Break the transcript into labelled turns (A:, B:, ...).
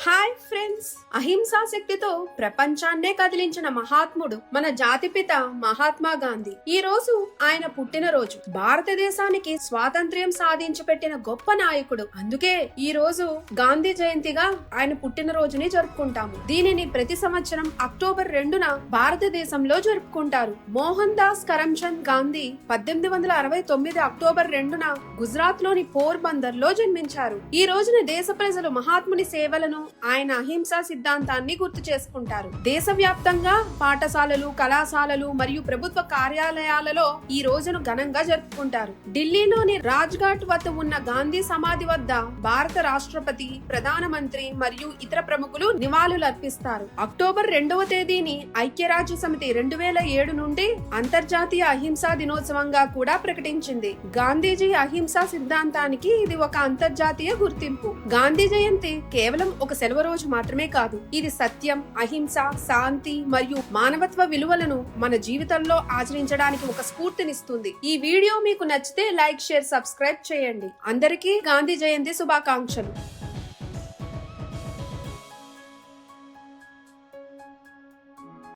A: Hi friends, అహింసా శక్తితో ప్రపంచాన్నే కదిలించిన మహాత్ముడు మన జాతిపిత మహాత్మా గాంధీ. ఈ రోజు ఆయన పుట్టినరోజు. భారతదేశానికి స్వాతంత్ర్యం సాధించి పెట్టిన గొప్ప నాయకుడు. అందుకే ఈ రోజు గాంధీ జయంతిగా ఆయన పుట్టినరోజుని జరుపుకుంటాము. దీనిని ప్రతి సంవత్సరం అక్టోబర్ 2న భారతదేశంలో జరుపుకుంటారు. మోహన్ దాస్ కరమ్చంద్ గాంధీ 1869 అక్టోబర్ 2న గుజరాత్ లోని పోర్బందర్ లో జన్మించారు. ఈ రోజున దేశ ప్రజలు మహాత్ముని సేవలను, ఆయన అహింసా సిద్ధాంతాన్ని గుర్తు చేసుకుంటారు. దేశవ్యాప్తంగా పాఠశాలలు, కళాశాలలు మరియు ప్రభుత్వ కార్యాలయాలలో ఈ రోజును ఘనంగా జరుపుకుంటారు. ఢిల్లీలోని రాజ్ ఘాట్ వద్ద ఉన్న గాంధీ సమాధి వద్ద భారత రాష్ట్రపతి, ప్రధానమంత్రి మరియు ఇతర ప్రముఖులు నివాళులర్పిస్తారు. అక్టోబర్ 2వ తేదీని ఐక్యరాజ్య సమితి 2007 నుండి అంతర్జాతీయ అహింసా దినోత్సవంగా కూడా ప్రకటించింది. గాంధీజీ అహింసా సిద్ధాంతానికి ఇది ఒక అంతర్జాతీయ గుర్తింపు. గాంధీ జయంతి కేవలం ఒక సెలవు రోజు మాత్రమే కాదు, ఇది సత్యం, అహింస, శాంతి మరియు మానవత్వ విలువలను మన జీవితంలో ఆచరించడానికి ఒక స్ఫూర్తినిస్తుంది. ఈ వీడియో మీకు నచ్చితే లైక్, షేర్, సబ్స్క్రైబ్ చేయండి. అందరికీ గాంధీ జయంతి శుభాకాంక్షలు.